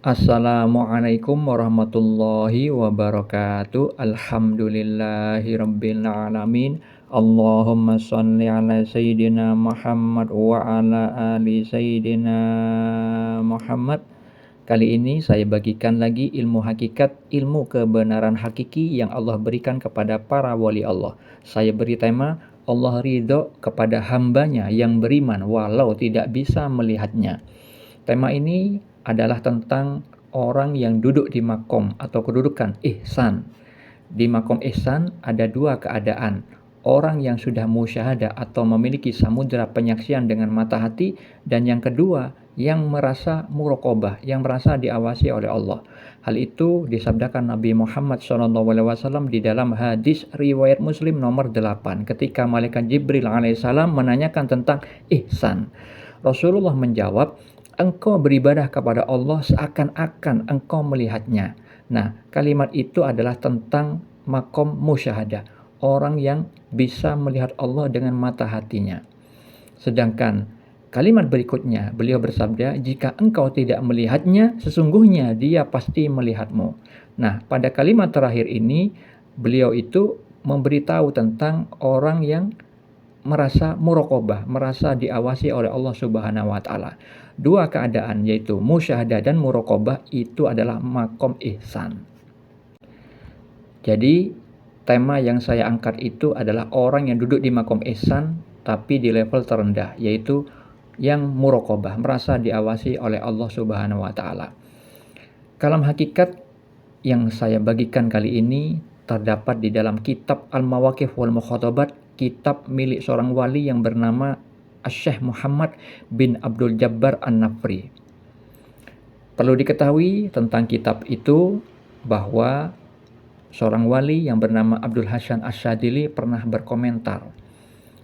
Assalamualaikum warahmatullahi wabarakatuh. Alhamdulillahirabbil alamin. Allahumma shalli ala sayyidina Muhammad wa ala ali sayyidina Muhammad. Kali ini saya bagikan lagi ilmu hakikat, ilmu kebenaran hakiki yang Allah berikan kepada para wali Allah. Saya beri tema Allah ridho kepada hambanya yang beriman walau tidak bisa melihatnya. Tema ini adalah tentang orang yang duduk di makom atau kedudukan ihsan. Di makom ihsan ada dua keadaan. Orang yang sudah musyahadah atau memiliki samudera penyaksian dengan mata hati, dan yang kedua yang merasa muraqabah, yang merasa diawasi oleh Allah. Hal itu disabdakan Nabi Muhammad SAW di dalam hadis riwayat Muslim nomor 8 ketika malaikat Jibril alaihissalam menanyakan tentang ihsan. Rasulullah menjawab, engkau beribadah kepada Allah seakan-akan engkau melihatnya. Nah, kalimat itu adalah tentang makom musyahadah, orang yang bisa melihat Allah dengan mata hatinya. Sedangkan kalimat berikutnya, beliau bersabda, jika engkau tidak melihatnya, sesungguhnya dia pasti melihatmu. Nah, pada kalimat terakhir ini, beliau itu memberitahu tentang orang yang merasa muraqabah, merasa diawasi oleh Allah Subhanahu wa taala. Dua keadaan yaitu musyahadah dan muraqabah itu adalah makom ihsan. Jadi tema yang saya angkat itu adalah orang yang duduk di makom ihsan tapi di level terendah, yaitu yang muraqabah, merasa diawasi oleh Allah Subhanahu wa taala. Kalam hakikat yang saya bagikan kali ini terdapat di dalam kitab Al-Mawaqif wal Mukhatabat, kitab milik seorang wali yang bernama Asy-Syaikh Muhammad bin Abdul Jabbar An-Nafri. Perlu diketahui tentang kitab itu bahwa seorang wali yang bernama Abdul Hasan Asy-Syadzili pernah berkomentar.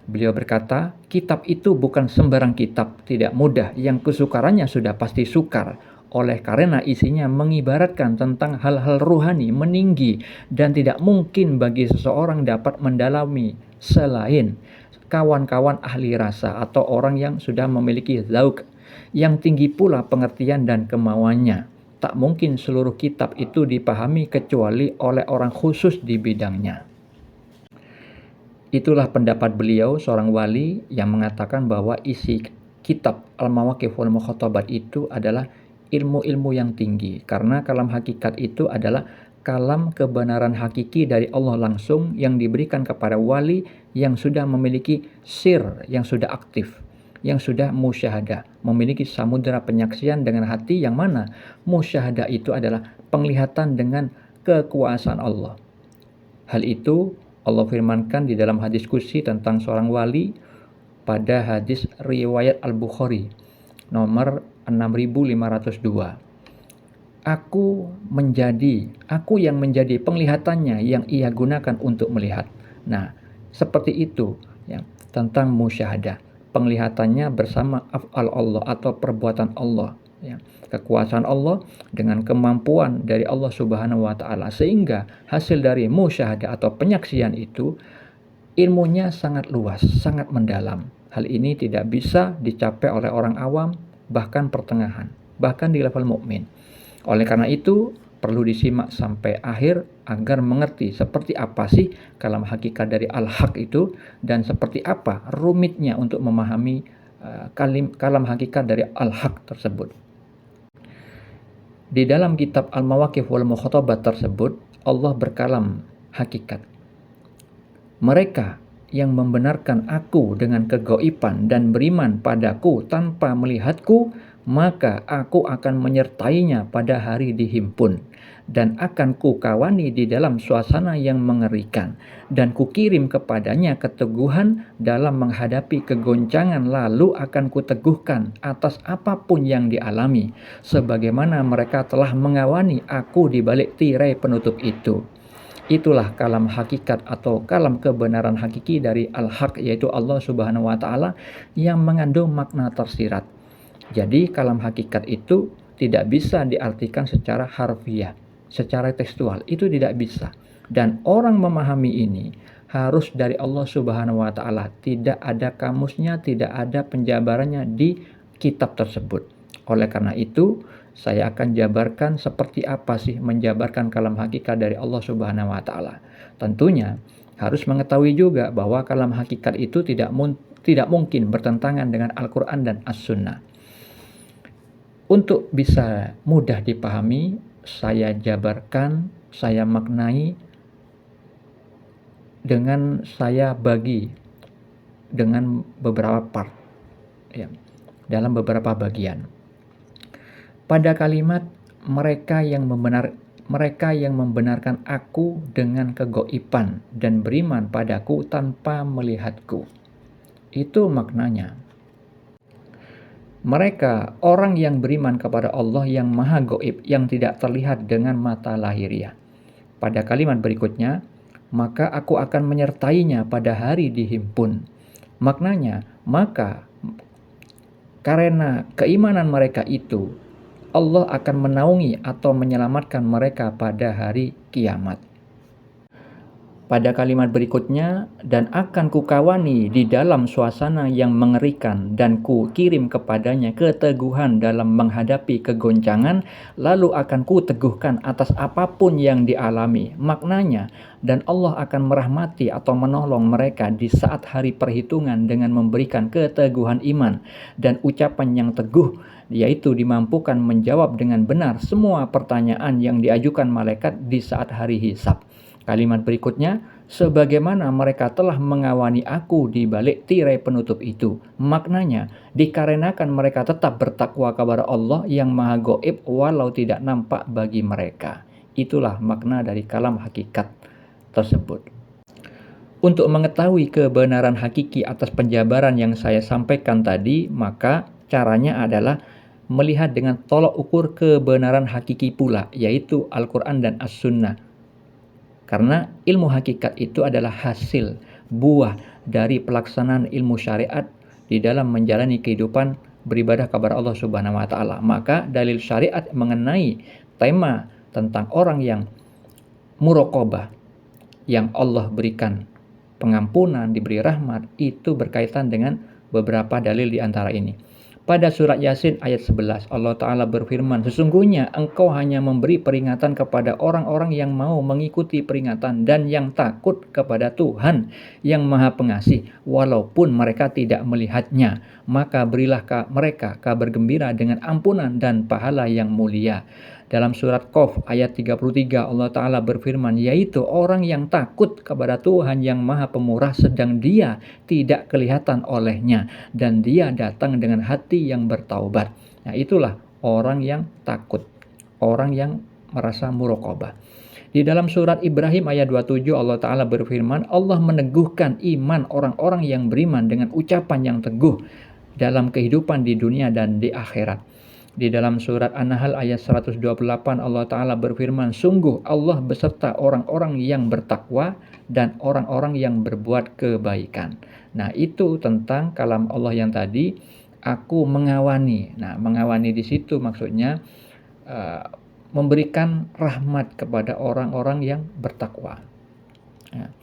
Beliau berkata, kitab itu bukan sembarang kitab, tidak mudah, yang kesukarannya sudah pasti sukar. Oleh karena isinya mengibaratkan tentang hal-hal ruhani, meninggi, dan tidak mungkin bagi seseorang dapat mendalami selain kawan-kawan ahli rasa atau orang yang sudah memiliki zauq, yang tinggi pula pengertian dan kemauannya. Tak mungkin seluruh kitab itu dipahami kecuali oleh orang khusus di bidangnya. Itulah pendapat beliau, seorang wali yang mengatakan bahwa isi kitab Al-Mawaqif wal Mukhatabat itu adalah ilmu-ilmu yang tinggi, karena kalam hakikat itu adalah kalam kebenaran hakiki dari Allah langsung yang diberikan kepada wali yang sudah memiliki sir, yang sudah aktif, yang sudah musyahadah, memiliki samudera penyaksian dengan hati, yang mana musyahadah itu adalah penglihatan dengan kekuasaan Allah. Hal itu Allah firmankan di dalam hadis qudsi tentang seorang wali pada hadis riwayat Al-Bukhari nomor 6502. Aku yang menjadi penglihatannya yang ia gunakan untuk melihat. Nah, seperti itu ya, tentang musyahadah. Penglihatannya bersama af'al Allah atau perbuatan Allah, ya, kekuasaan Allah dengan kemampuan dari Allah Subhanahu wa taala, sehingga hasil dari musyahadah atau penyaksian itu ilmunya sangat luas, sangat mendalam. Hal ini tidak bisa dicapai oleh orang awam, bahkan pertengahan, bahkan di level mukmin. Oleh karena itu, perlu disimak sampai akhir agar mengerti seperti apa sih kalam hakikat dari al-haq itu, dan seperti apa rumitnya untuk memahami kalam hakikat dari al-haq tersebut. Di dalam kitab Al-Mawaqif wal Mukhatabat tersebut, Allah berkalam hakikat. Mereka yang membenarkan aku dengan kegaiban dan beriman padaku tanpa melihatku, maka aku akan menyertainya pada hari dihimpun, dan akan kukawani di dalam suasana yang mengerikan, dan kukirim kepadanya keteguhan dalam menghadapi kegoncangan, lalu akan kuteguhkan atas apapun yang dialami, sebagaimana mereka telah mengawani aku di balik tirai penutup itu. Itulah kalam hakikat atau kalam kebenaran hakiki dari al-haq, yaitu Allah Subhanahu wa taala, yang mengandung makna tersirat. Jadi kalam hakikat itu tidak bisa diartikan secara harfiah, secara tekstual, itu tidak bisa. Dan orang memahami ini harus dari Allah Subhanahu wa taala, tidak ada kamusnya, tidak ada penjabarannya di kitab tersebut. Oleh karena itu, saya akan jabarkan seperti apa sih menjabarkan kalam hakikat dari Allah Subhanahu wa taala. Tentunya harus mengetahui juga bahwa kalam hakikat itu tidak mungkin bertentangan dengan Al-Qur'an dan As-Sunnah. Untuk bisa mudah dipahami, saya jabarkan, saya maknai dengan saya bagi dengan beberapa part, ya, dalam beberapa bagian. Pada kalimat mereka yang membenarkan aku dengan kegoiban dan beriman padaku tanpa melihatku. Itu maknanya. Mereka orang yang beriman kepada Allah yang maha goib, yang tidak terlihat dengan mata lahiriah. Pada kalimat berikutnya, maka aku akan menyertainya pada hari dihimpun. Maknanya, maka karena keimanan mereka itu, Allah akan menaungi atau menyelamatkan mereka pada hari kiamat. Pada kalimat berikutnya, dan akan kukawani di dalam suasana yang mengerikan dan ku kirim kepadanya keteguhan dalam menghadapi kegoncangan, lalu akan ku teguhkan atas apapun yang dialami. Maknanya, dan Allah akan merahmati atau menolong mereka di saat hari perhitungan dengan memberikan keteguhan iman dan ucapan yang teguh, yaitu dimampukan menjawab dengan benar semua pertanyaan yang diajukan malaikat di saat hari hisab. Kalimat berikutnya, sebagaimana mereka telah mengawani aku di balik tirai penutup itu. Maknanya, dikarenakan mereka tetap bertakwa kepada Allah yang maha gaib walau tidak nampak bagi mereka. Itulah makna dari kalam hakikat tersebut. Untuk mengetahui kebenaran hakiki atas penjabaran yang saya sampaikan tadi, maka caranya adalah melihat dengan tolok ukur kebenaran hakiki pula, yaitu Al-Quran dan As-Sunnah. Karena ilmu hakikat itu adalah hasil buah dari pelaksanaan ilmu syariat di dalam menjalani kehidupan beribadah kepada Allah Subhanahu wa taala. Maka dalil syariat mengenai tema tentang orang yang muraqabah, yang Allah berikan pengampunan, diberi rahmat, itu berkaitan dengan beberapa dalil di antara ini. Pada surat Yasin ayat 11, Allah Ta'ala berfirman, sesungguhnya engkau hanya memberi peringatan kepada orang-orang yang mau mengikuti peringatan dan yang takut kepada Tuhan yang Maha Pengasih, walaupun mereka tidak melihatnya. Maka berilah mereka kabar gembira dengan ampunan dan pahala yang mulia. Dalam surat Qaf ayat 33 Allah Ta'ala berfirman, yaitu orang yang takut kepada Tuhan yang Maha Pemurah sedang dia tidak kelihatan olehnya dan dia datang dengan hati yang bertaubat. Nah, itulah orang yang takut, orang yang merasa muraqabah. Di dalam surat Ibrahim ayat 27 Allah Ta'ala berfirman, Allah meneguhkan iman orang-orang yang beriman dengan ucapan yang teguh dalam kehidupan di dunia dan di akhirat. Di dalam surat An-Nahl ayat 128 Allah Ta'ala berfirman, sungguh Allah beserta orang-orang yang bertakwa dan orang-orang yang berbuat kebaikan. Nah, itu tentang kalam Allah yang tadi, aku mengawani. Nah, mengawani di situ maksudnya memberikan rahmat kepada orang-orang yang bertakwa. Nah,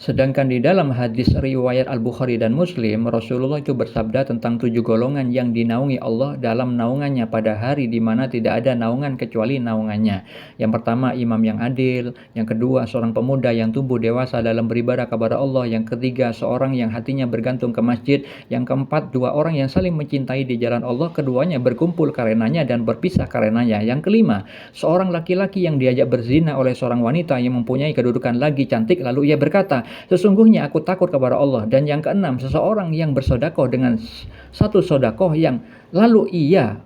sedangkan di dalam hadis riwayat Al-Bukhari dan Muslim, Rasulullah itu bersabda tentang 7 golongan yang dinaungi Allah dalam naungannya pada hari di mana tidak ada naungan kecuali naungannya. Yang pertama, imam yang adil. Yang kedua, seorang pemuda yang tumbuh dewasa dalam beribadah kepada Allah. Yang ketiga, seorang yang hatinya bergantung ke masjid. Yang keempat, 2 orang yang saling mencintai di jalan Allah, keduanya berkumpul karenanya dan berpisah karenanya. Yang kelima, seorang laki-laki yang diajak berzina oleh seorang wanita yang mempunyai kedudukan lagi cantik, lalu ia berkata, sesungguhnya aku takut kepada Allah. Dan yang keenam, seseorang yang bersedekah dengan satu sedekah yang lalu ia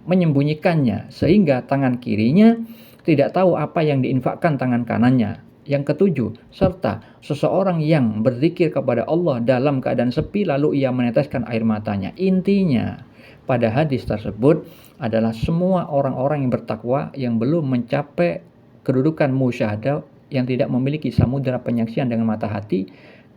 menyembunyikannya sehingga tangan kirinya tidak tahu apa yang diinfakkan tangan kanannya. Yang ketujuh, serta seseorang yang berzikir kepada Allah dalam keadaan sepi lalu ia meneteskan air matanya. Intinya pada hadis tersebut adalah semua orang-orang yang bertakwa yang belum mencapai kedudukan musyahadah, yang tidak memiliki samudera penyaksian dengan mata hati,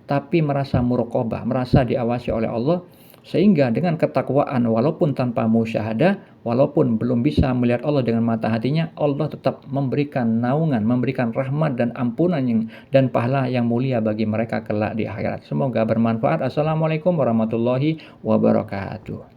tapi merasa muraqabah, merasa diawasi oleh Allah, sehingga dengan ketakwaan walaupun tanpa musyahadah, walaupun belum bisa melihat Allah dengan mata hatinya, Allah tetap memberikan naungan, memberikan rahmat dan ampunan dan pahala yang mulia bagi mereka kelak di akhirat. Semoga bermanfaat. Assalamualaikum warahmatullahi wabarakatuh.